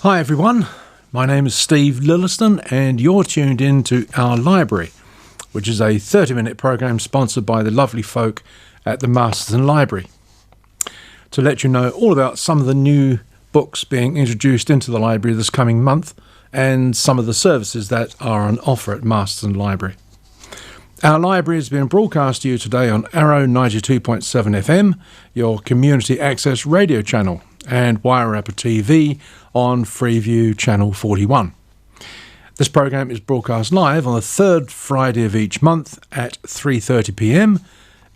Hi everyone, my name is Steve Lillyston and you're tuned in to Our Library, which is a 30-minute program sponsored by the lovely folk at the Masterton Library, to let you know all about some of the new books being introduced into the library this coming month and some of the services that are on offer at Marston Library. Our library is being broadcast to you today on Arrow 92.7 FM, your community access radio channel, and Wairarapa TV on Freeview Channel 41. This program is broadcast live on the third Friday of each month at 3:30 p.m.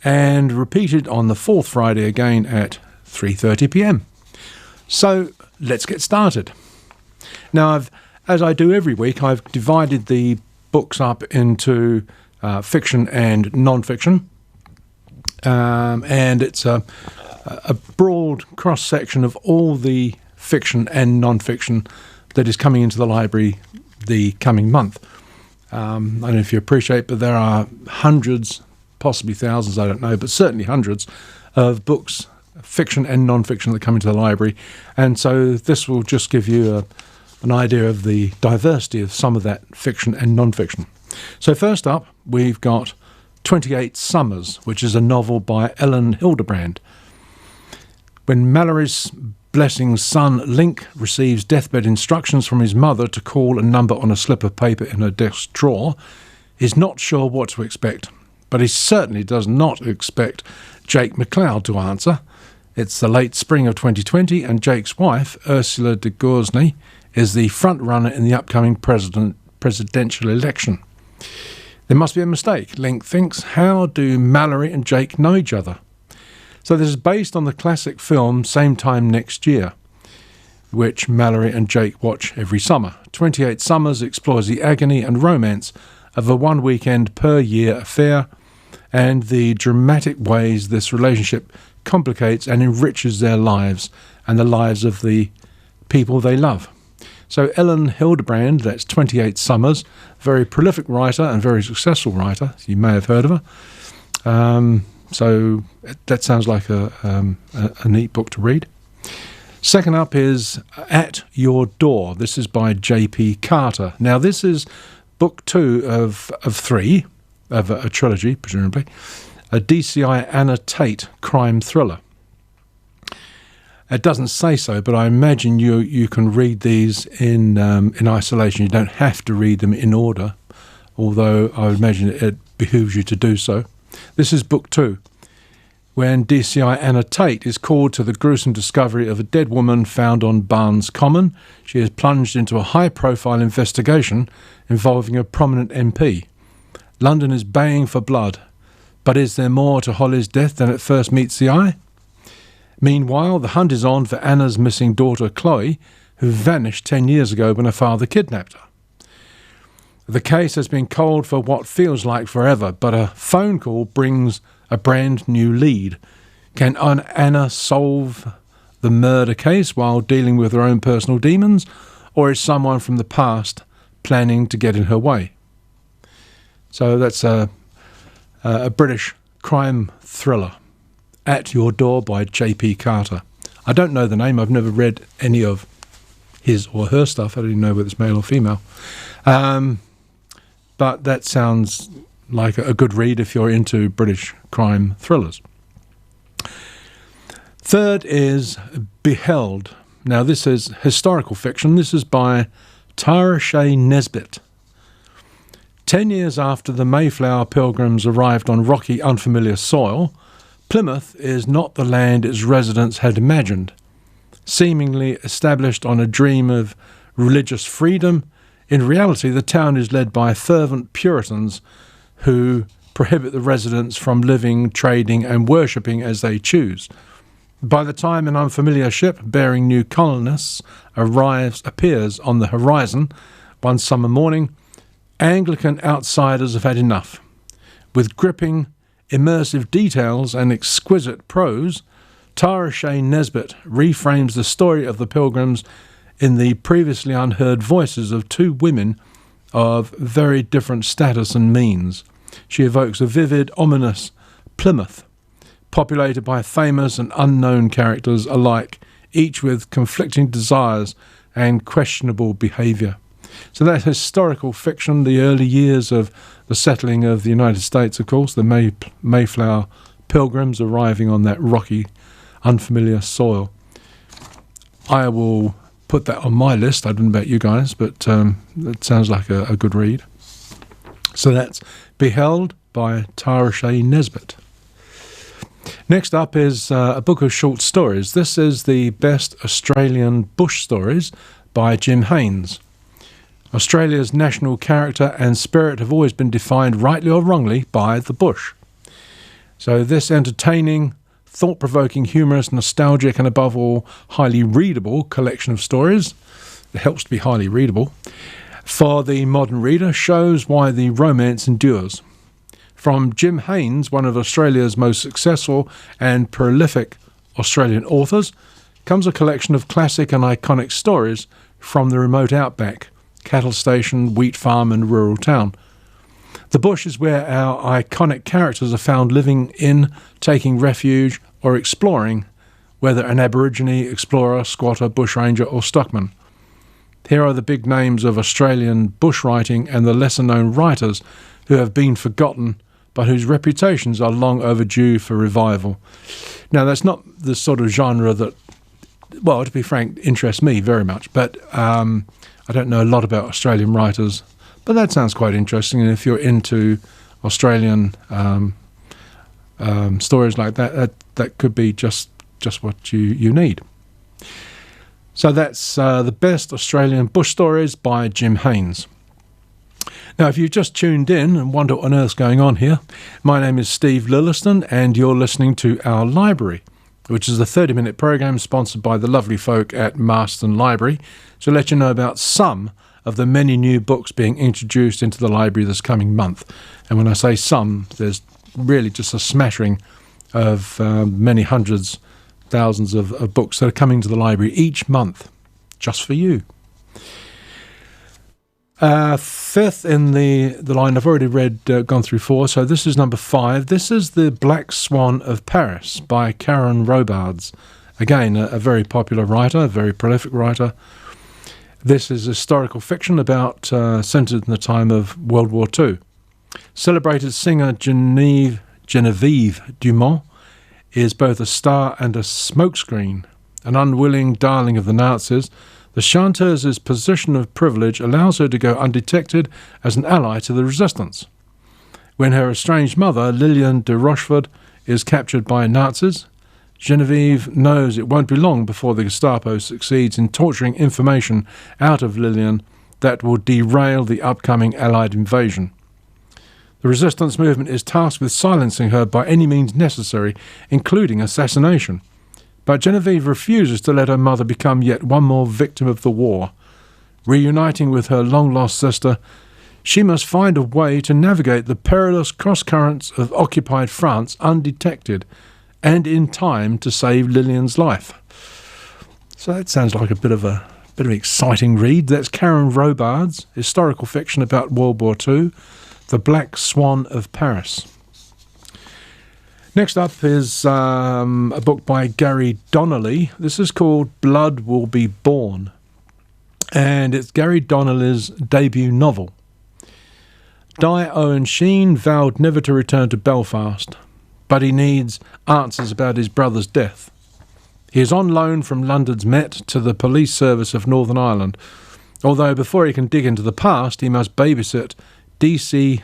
and repeated on the fourth Friday again at 3:30 p.m. So let's get started. Now, as I do every week, I've divided the books up into fiction and non-fiction, and it's a broad cross-section of all the fiction and non-fiction that is coming into the library the coming month. I don't know if you appreciate, but there are hundreds, possibly thousands, I don't know, but certainly hundreds of books, fiction and non-fiction, that come into the library. And so this will just give you an idea of the diversity of some of that fiction and non-fiction. So first up, we've got 28 Summers, which is a novel by Ellen Hildebrand. When Mallory's Blessing's son, Link, receives deathbed instructions from his mother to call a number on a slip of paper in her desk drawer, he's not sure what to expect. But he certainly does not expect Jake McLeod to answer. It's the late spring of 2020, and Jake's wife, Ursula de Gournay, is the front-runner in the upcoming presidential election. There must be a mistake, Link thinks. How do Mallory and Jake know each other? So this is based on the classic film Same Time Next Year, which Mallory and Jake watch every summer. 28 Summers explores the agony and romance of a one-weekend-per-year affair and the dramatic ways this relationship complicates and enriches their lives and the lives of the people they love. So Ellen Hildebrand, that's 28 Summers, very prolific writer and very successful writer. You may have heard of her. So that sounds like a neat book to read. Second up is At Your Door. This is by J.P. Carter. Now, this is book 2 of 3, of a trilogy, presumably, a DCI Anna Tate crime thriller. It doesn't say so, but I imagine you can read these in isolation. You don't have to read them in order, although I would imagine it behooves you to do so. This is book 2, when DCI Anna Tate is called to the gruesome discovery of a dead woman found on Barnes Common. She is plunged into a high-profile investigation involving a prominent MP. London is baying for blood, but is there more to Holly's death than at first meets the eye? Meanwhile, the hunt is on for Anna's missing daughter Chloe, who vanished 10 years ago when her father kidnapped her. The case has been cold for what feels like forever, but a phone call brings a brand new lead. Can Anna solve the murder case while dealing with her own personal demons, or is someone from the past planning to get in her way? So that's a British crime thriller, At Your Door by J.P. Carter. I don't know the name. I've never read any of his or her stuff. I don't even know whether it's male or female. But that sounds like a good read if you're into British crime thrillers. Third is Beheld. Now, this is historical fiction. This is by Tara Shea Nesbitt. 10 years after the Mayflower Pilgrims arrived on rocky, unfamiliar soil, Plymouth is not the land its residents had imagined. Seemingly established on a dream of religious freedom, in reality the town is led by fervent Puritans who prohibit the residents from living, trading and worshipping as they choose. By the time an unfamiliar ship bearing new colonists appears on the horizon one summer morning, Anglican outsiders have had enough. With gripping, immersive details and exquisite prose, Tara Shea Nesbitt reframes the story of the Pilgrims in the previously unheard voices of two women of very different status and means. She evokes a vivid, ominous Plymouth, populated by famous and unknown characters alike, each with conflicting desires and questionable behaviour. So that's historical fiction, the early years of the settling of the United States, of course, the Mayflower Pilgrims arriving on that rocky, unfamiliar soil. I will put that on my list. I don't know about you guys, but it sounds like a good read. So that's Beheld by Tara Shea Nesbitt. Next up is a book of short stories. This is the Best Australian Bush Stories by Jim Haynes. Australia's national character and spirit have always been defined, rightly or wrongly, by the bush. So this entertaining, thought-provoking, humorous, nostalgic, and above all, highly readable collection of stories, it helps to be highly readable, for the modern reader shows why the romance endures. From Jim Haynes, one of Australia's most successful and prolific Australian authors, comes a collection of classic and iconic stories from the remote outback, cattle station, wheat farm and rural town. The bush is where our iconic characters are found living in, taking refuge or exploring, whether an Aborigine, explorer, squatter, bushranger or stockman. Here are the big names of Australian bushwriting and the lesser-known writers who have been forgotten but whose reputations are long overdue for revival. Now, that's not the sort of genre that, well, to be frank, interests me very much, but I don't know a lot about Australian writers, but that sounds quite interesting. And if you're into Australian stories like that, that could be just what you need. So that's the Best Australian Bush Stories by Jim Haynes. Now, if you've just tuned in and wonder what on earth's going on here, my name is Steve Lillyston, and you're listening to Our Library, which is a 30-minute program sponsored by the lovely folk at Marston Library to let you know about some of the many new books being introduced into the library this coming month. And when I say some, there's really just a smattering of many hundreds, thousands of books that are coming to the library each month, just for you. Fifth in the line, I've already gone through four, so this is number 5. This is The Black Swan of Paris by Karen Robards. Again, a very popular writer, a very prolific writer. This is historical fiction about centered in the time of World War II. Celebrated singer Genevieve Dumont is both a star and a smokescreen. An unwilling darling of the Nazis, the chanteuse's position of privilege allows her to go undetected as an ally to the resistance. When her estranged mother, Lillian de Rochefort, is captured by Nazis, Genevieve knows it won't be long before the Gestapo succeeds in torturing information out of Lillian that will derail the upcoming Allied invasion. The resistance movement is tasked with silencing her by any means necessary, including assassination. But Genevieve refuses to let her mother become yet one more victim of the war. Reuniting with her long-lost sister, she must find a way to navigate the perilous cross-currents of occupied France undetected and in time to save Lillian's life. So that sounds like a bit of an exciting read. That's Karen Robards' historical fiction about World War II, The Black Swan of Paris. Next up is a book by Gary Donnelly. This is called Blood Will Be Born, and it's Gary Donnelly's debut novel. Di Owen Sheen vowed never to return to Belfast, but he needs answers about his brother's death. He is on loan from London's Met to the police service of Northern Ireland, although before he can dig into the past, he must babysit DC,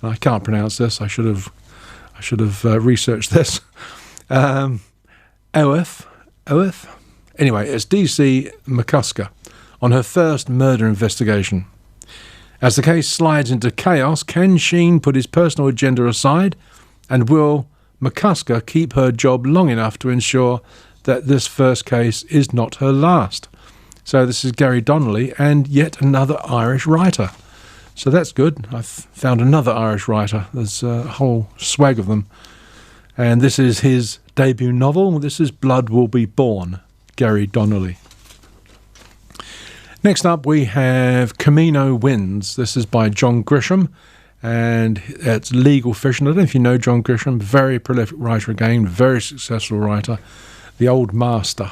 and I can't pronounce this, I should have researched this. OF? Anyway, it's DC McCusker on her first murder investigation. As the case slides into chaos, can Sheen put his personal agenda aside, and will McCusker keep her job long enough to ensure that this first case is not her last? So this is Gary Donnelly and yet another Irish writer. So that's good. I've found another Irish writer. There's a whole swag of them. And this is his debut novel. This is Blood Will Be Born, Gary Donnelly. Next up we have Camino Winds. This is by John Grisham, and it's legal fiction. I don't know if you know John Grisham, very prolific writer again, very successful writer, the old master.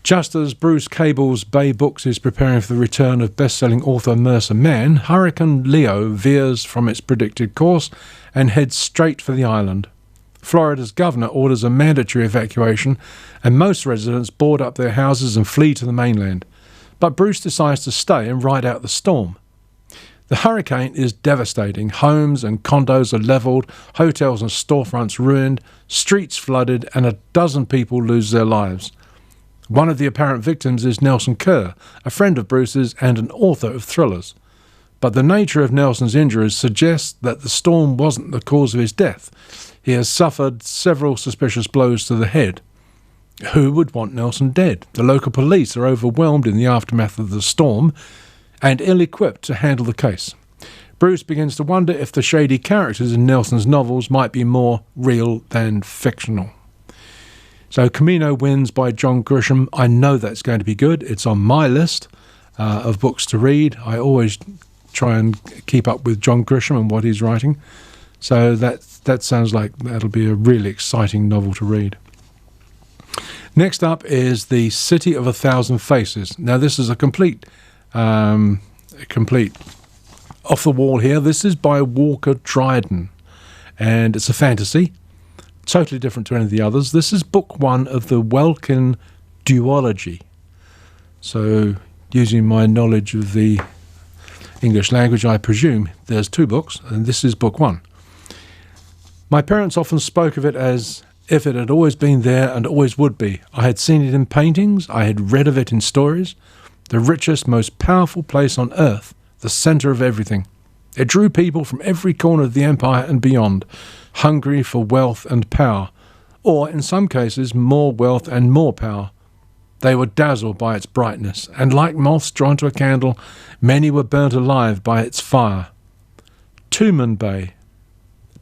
Just as Bruce Cable's Bay Books is preparing for the return of best-selling author Mercer Mann, Hurricane Leo veers from its predicted course and heads straight for the island. Florida's governor orders a mandatory evacuation, and most residents board up their houses and flee to the mainland. But Bruce decides to stay and ride out the storm. The hurricane is devastating. Homes and condos are levelled, hotels and storefronts ruined, streets flooded, and a dozen people lose their lives. One of the apparent victims is Nelson Kerr, a friend of Bruce's and an author of thrillers. But the nature of Nelson's injuries suggests that the storm wasn't the cause of his death. He has suffered several suspicious blows to the head. Who would want Nelson dead? The local police are overwhelmed in the aftermath of the storm and ill-equipped to handle the case. Bruce begins to wonder if the shady characters in Nelson's novels might be more real than fictional. So Camino wins by John Grisham. I know that's going to be good. It's on my list of books to read. I always try and keep up with John Grisham and what he's writing. So that sounds like that'll be a really exciting novel to read. Next up is The City of a Thousand Faces. Now this is a complete off the wall here. This is by Walker Dryden, and it's a fantasy. Totally different to any of the others. This is book one of the Welkin duology. So, using my knowledge of the English language, I presume there's two books, and this is book one. My parents often spoke of it as if it had always been there and always would be. I had seen it in paintings, I had read of it in stories. The richest, most powerful place on earth, the centre of everything. It drew people from every corner of the empire and beyond, hungry for wealth and power, or in some cases more wealth and more power. They were dazzled by its brightness, and like moths drawn to a candle, many were burnt alive by its fire. Tumen Bay,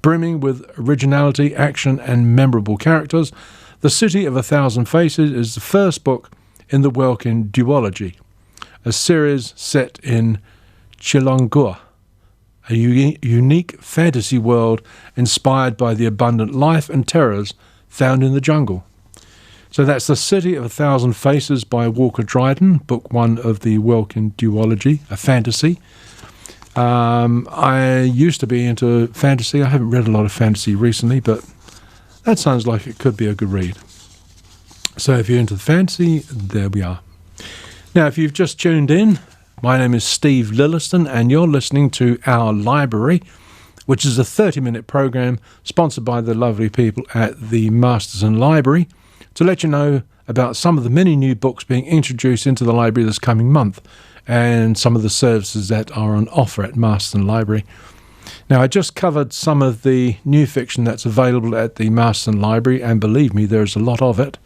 brimming with originality, action and memorable characters, The City of a Thousand Faces is the first book in the Welkin duology, a series set in Chilongua, a unique fantasy world inspired by the abundant life and terrors found in the jungle. So that's The City of a Thousand Faces by Walker Dryden, book one of the Welkin duology, a fantasy. I used to be into fantasy. I haven't read a lot of fantasy recently, but that sounds like it could be a good read. So if you're into the fantasy, there we are. Now, if you've just tuned in, my name is Steve Lillyston, and you're listening to Our Library, which is a 30-minute program sponsored by the lovely people at the Masterton Library to let you know about some of the many new books being introduced into the library this coming month and some of the services that are on offer at Marston Library. Now, I just covered some of the new fiction that's available at the Marston Library, and believe me, there's a lot of it.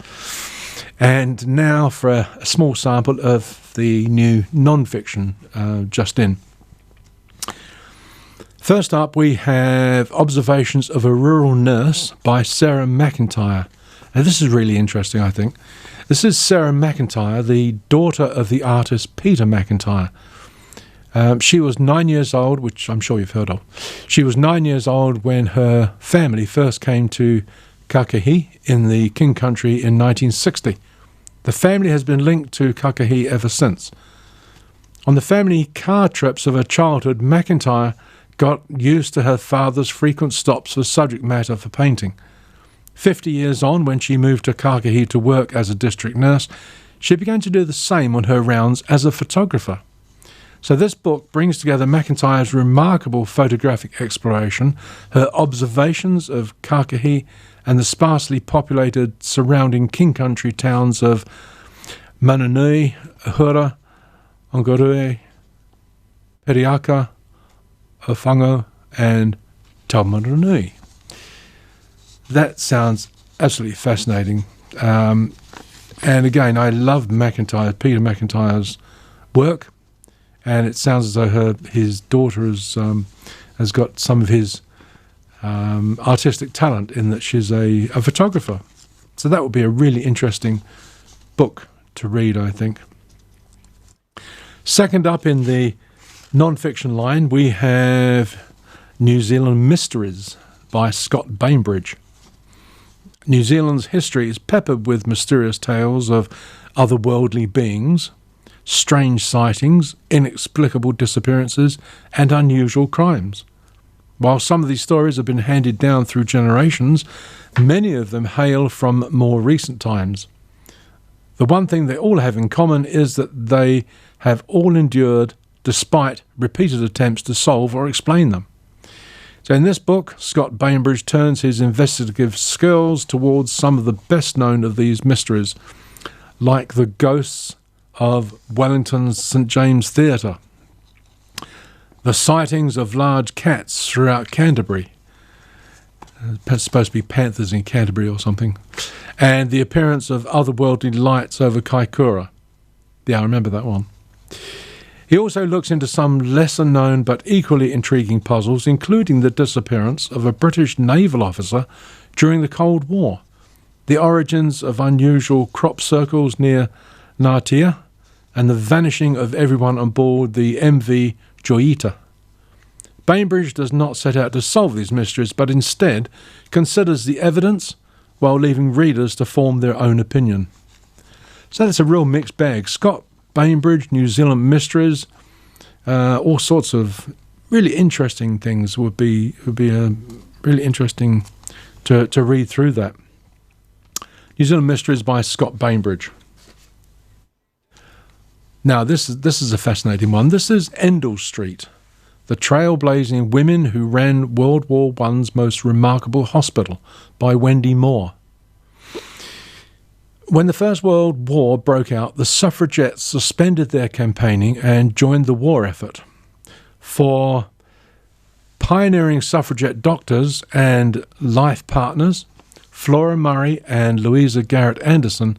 And now for a small sample of the new non-fiction just in. First up, we have Observations of a Rural Nurse by Sarah Mcintyre. Now, this is really interesting, I think. This is Sarah Mcintyre, the daughter of the artist Peter Mcintyre. She was 9 years old, which I'm sure you've heard of. She was 9 years old when her family first came to Kakahi in the King Country in 1960. The family has been linked to Kakahi ever since. On the family car trips of her childhood, Mcintyre got used to her father's frequent stops for subject matter for painting. 50 years on, when she moved to Kakahi to work as a district nurse, she began to do the same on her rounds as a photographer. So this book brings together Mcintyre's remarkable photographic exploration, her observations of Kakahi and the sparsely populated surrounding King Country towns of Mananui, Ahura, Ongorue, Periaka, Ofango and Taumarunui. That sounds absolutely fascinating. And again, I love Peter Mcintyre's work, and it sounds as though his daughter has got some of his artistic talent in that she's a photographer. So that would be a really interesting book to read, I think. Second up in the non-fiction line, we have New Zealand Mysteries by Scott Bainbridge. New Zealand's history is peppered with mysterious tales of otherworldly beings, strange sightings, inexplicable disappearances, and unusual crimes. While some of these stories have been handed down through generations, many of them hail from more recent times. The one thing they all have in common is that they have all endured despite repeated attempts to solve or explain them. So in this book, Scott Bainbridge turns his investigative skills towards some of the best known of these mysteries, like the ghosts of Wellington's St James Theatre, the sightings of large cats throughout Canterbury. It's supposed to be panthers in Canterbury or something. And the appearance of otherworldly lights over Kaikoura. Yeah, I remember that one. He also looks into some lesser-known but equally intriguing puzzles, including the disappearance of a British naval officer during the Cold War, the origins of unusual crop circles near Natia, and the vanishing of everyone on board the MV Joyita. Bainbridge does not set out to solve these mysteries, but instead considers the evidence while leaving readers to form their own opinion. So that's a real mixed bag. Scott Bainbridge, New Zealand mysteries, all sorts of really interesting things would be really interesting to read through that. New Zealand mysteries by Scott Bainbridge. Now this is a fascinating one. This is Endell Street, the trailblazing women who ran World War I's most remarkable hospital, by Wendy Moore. When the First World War broke out, the suffragettes suspended their campaigning and joined the war effort. For pioneering suffragette doctors and life partners, Flora Murray and Louisa Garrett Anderson,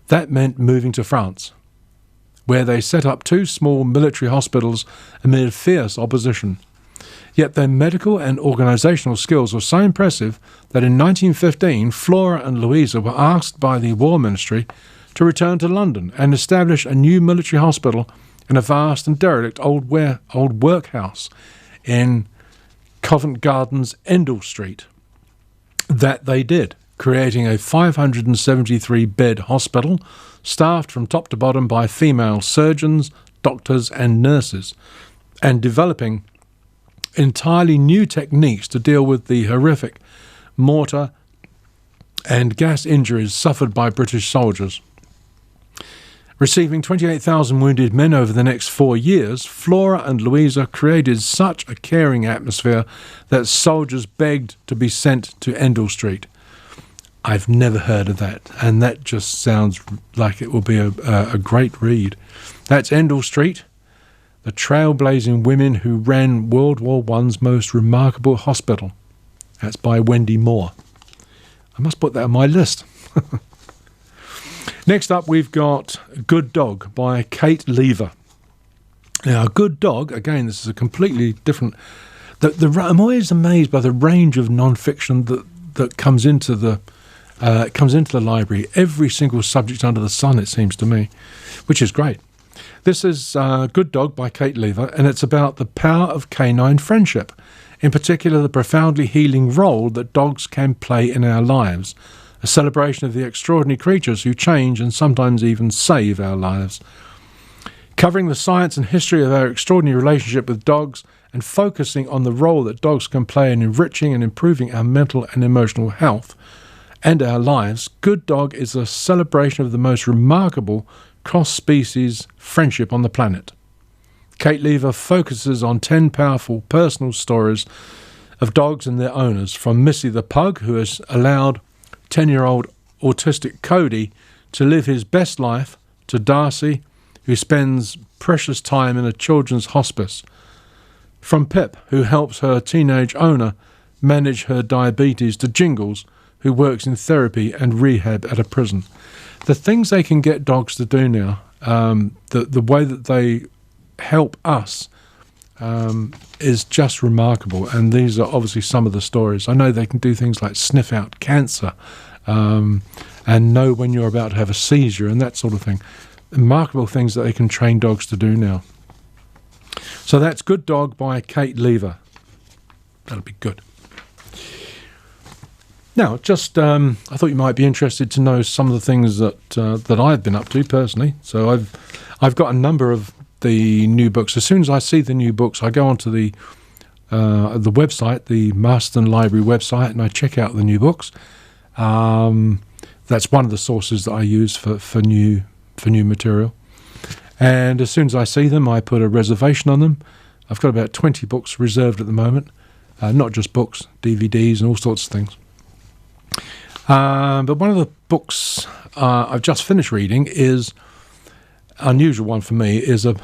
that meant moving to France, where they set up 2 small military hospitals amid fierce opposition. Yet their medical and organisational skills were so impressive that in 1915 Flora and Louisa were asked by the War Ministry to return to London and establish a new military hospital in a vast and derelict old workhouse in Covent Garden's Endell Street. That they did, creating a 573-bed hospital staffed from top to bottom by female surgeons, doctors and nurses, and developing entirely new techniques to deal with the horrific mortar and gas injuries suffered by British soldiers. Receiving 28,000 wounded men over the next 4 years, Flora and Louisa created such a caring atmosphere that soldiers begged to be sent to Endell Street. I've never heard of that, and that just sounds like it will be a great read. That's Endell Street, the trailblazing women who ran World War I's most remarkable hospital. That's by Wendy Moore. I must put that on my list. Next up, we've got Good Dog by Kate Lever. Now, Good Dog, again, this is a completely different... I'm always amazed by the range of non-fiction that comes into the library. Every single subject under the sun, it seems to me, which is great. This is Good Dog by Kate Lever, and it's about the power of canine friendship, in particular the profoundly healing role that dogs can play in our lives, a celebration of the extraordinary creatures who change and sometimes even save our lives. Covering the science and history of our extraordinary relationship with dogs and focusing on the role that dogs can play in enriching and improving our mental and emotional health and our lives, Good Dog is a celebration of the most remarkable cross-species friendship on the planet. Kate Lever focuses on 10 powerful personal stories of dogs and their owners, from Missy the pug, who has allowed 10-year-old autistic Cody to live his best life, to Darcy, who spends precious time in a children's hospice, from Pip, who helps her teenage owner manage her diabetes, to Jingles, who works in therapy and rehab at a prison. The things they can get dogs to do now, the way that they help us is just remarkable. And these are obviously some of the stories. I know they can do things like sniff out cancer and know when you're about to have a seizure and that sort of thing. Remarkable things that they can train dogs to do now. So that's Good Dog by Kate Lever. That'll be good. Now, just I thought you might be interested to know some of the things that I've been up to personally. So I've got a number of the new books. As soon as I see the new books, I go onto the website, the Marston Library website, and I check out the new books. That's one of the sources that I use for new material. And as soon as I see them, I put a reservation on them. I've got about 20 books reserved at the moment, not just books, DVDs and all sorts of things. But one of the books I've just finished reading is unusual one for me. Is a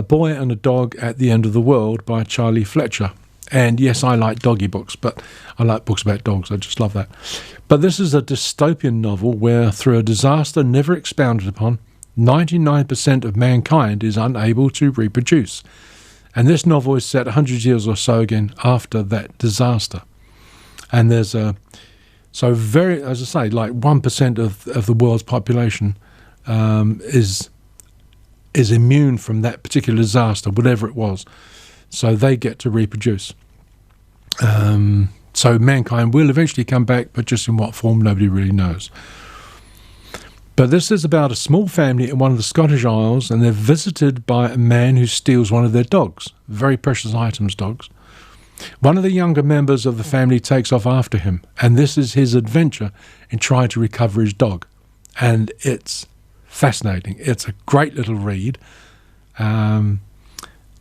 Boy and a Dog at the End of the World by Charlie Fletcher. And yes, I like doggy books, but I like books about dogs. I just love that. But this is a dystopian novel where, through a disaster never expounded upon, 99% of mankind is unable to reproduce. And this novel is set 100 years or so again after that disaster. And there's as I say, like 1% of the world's population is immune from that particular disaster, whatever it was. So they get to reproduce. So mankind will eventually come back, but just in what form, nobody really knows. But this is about a small family in one of the Scottish Isles, and they're visited by a man who steals one of their dogs, very precious items, dogs. One of the younger members of the family takes off after him, and this is his adventure in trying to recover his dog. And it's fascinating. It's a great little read. And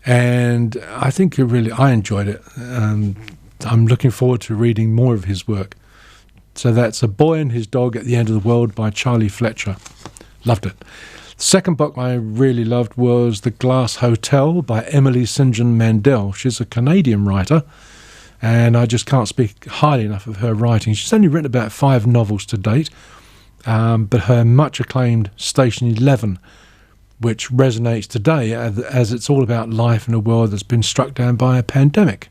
I think I enjoyed it. I'm looking forward to reading more of his work. So that's A Boy and His Dog at the End of the World by Charlie Fletcher. Loved it. The second book I really loved was The Glass Hotel by Emily St. John Mandel. She's a Canadian writer, and I just can't speak highly enough of her writing. She's only written about 5 novels to date, but her much acclaimed Station 11, which resonates today as it's all about life in a world that's been struck down by a pandemic.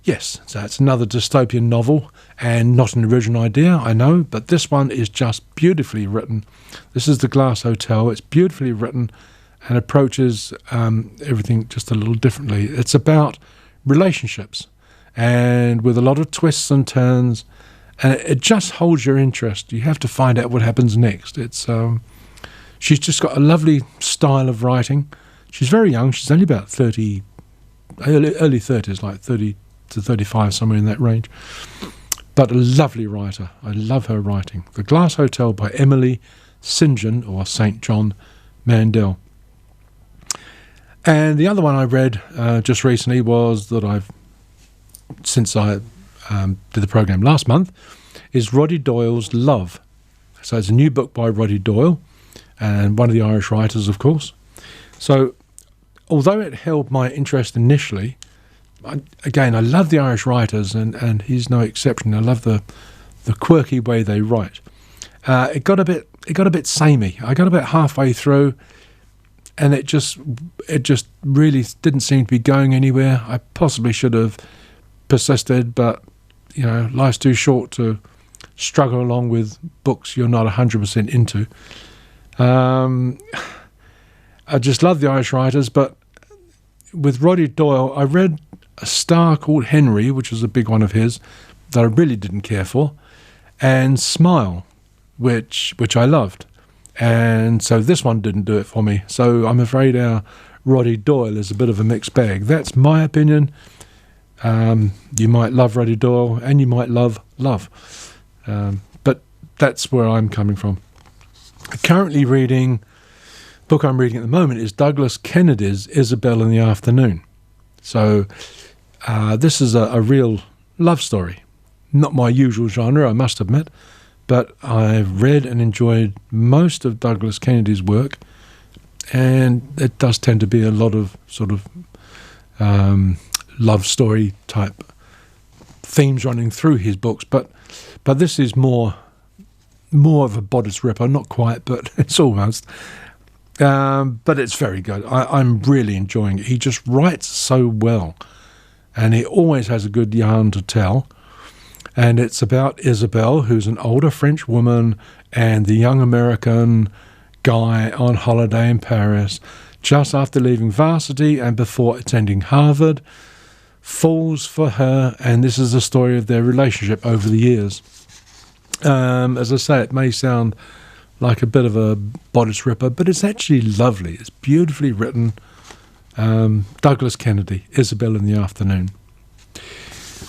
Yes, so it's another dystopian novel and not an original idea, I know, but this one is just beautifully written. This is The Glass Hotel. It's beautifully written and approaches everything just a little differently. It's about relationships and with a lot of twists and turns, and it just holds your interest. You have to find out what happens next. She's just got a lovely style of writing. She's very young. She's only about 30, early 30s, like 30 to 35, somewhere in that range. But a lovely writer. I love her writing. The Glass Hotel by Emily St. John, or St. John Mandel. And the other one I read just recently was that since I did the program last month, is Roddy Doyle's Love. So it's a new book by Roddy Doyle, and one of the Irish writers, of course. So although it held my interest initially, I love the Irish writers, and he's no exception. I love the quirky way they write. It got a bit samey. I got about halfway through, and it just really didn't seem to be going anywhere. I possibly should have persisted, but life's too short to struggle along with books you're not 100% into. I just love the Irish writers, but with Roddy Doyle, I read A Star Called Henry, which was a big one of his, that I really didn't care for, and Smile, which I loved. And so this one didn't do it for me. So I'm afraid our Roddy Doyle is a bit of a mixed bag. That's my opinion. You might love Roddy Doyle, and you might love. But that's where I'm coming from. Currently reading, the book I'm reading at the moment is Douglas Kennedy's Isabel in the Afternoon. So this is a real love story. Not my usual genre, I must admit, but I've read and enjoyed most of Douglas Kennedy's work, and it does tend to be a lot of sort of love story type themes running through his books, but this is more of a bodice ripper, not quite, but it's almost. But it's very good. I'm really enjoying it. He just writes so well, and he always has a good yarn to tell. And it's about Isabel, who's an older French woman, and the young American guy on holiday in Paris, just after leaving varsity and before attending Harvard. falls for her, and this is the story of their relationship over the years. As I say, it may sound like a bit of a bodice ripper, but it's actually lovely. It's beautifully written. Douglas Kennedy, Isabel in the Afternoon.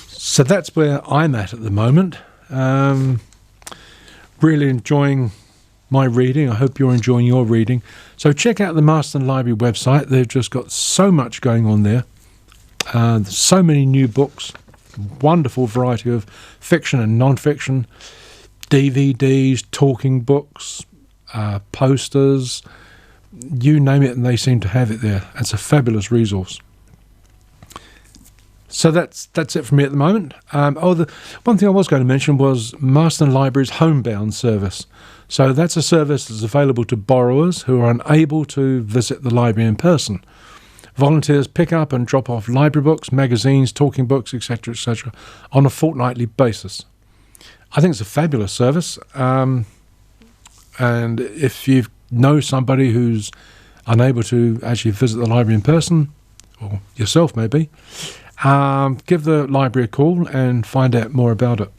So that's where I'm at the moment. Really enjoying my reading. I hope you're enjoying your reading. So check out the Marston Library website. They've just got so much going on there. So many new books, wonderful variety of fiction and non-fiction, DVDs, talking books, posters, you name it, and they seem to have it there. It's a fabulous resource. So that's it from me at the moment. The one thing I was going to mention was Marston Library's homebound service. So that's a service that's available to borrowers who are unable to visit the library in person. Volunteers pick up and drop off library books, magazines, talking books, etc., on a fortnightly basis. I think it's a fabulous service. And if you know somebody who's unable to actually visit the library in person, or yourself maybe, give the library a call and find out more about it.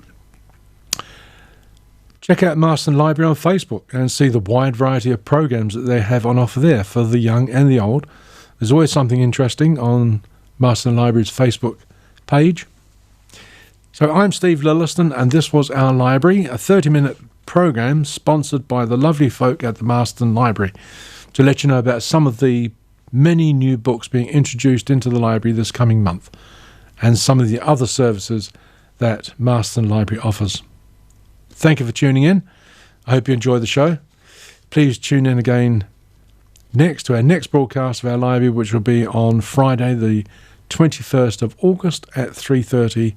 Check out Marston Library on Facebook and see the wide variety of programs that they have on offer there for the young and the old. There's always something interesting on Marston Library's Facebook page. So I'm Steve Lillyston, and this was Our Library, a 30-minute program sponsored by the lovely folk at the Marston Library to let you know about some of the many new books being introduced into the library this coming month and some of the other services that Marston Library offers. Thank you for tuning in. I hope you enjoy the show. Please tune in again next to our next broadcast of Our Library, which will be on Friday the 21st of August at 3:30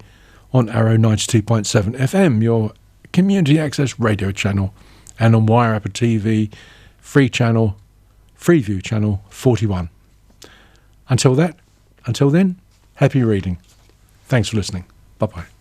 on Arrow 92.7 FM, your community access radio channel, and on Wire Apple TV, Freeview channel 41. Until then, happy reading. Thanks for listening. Bye-bye.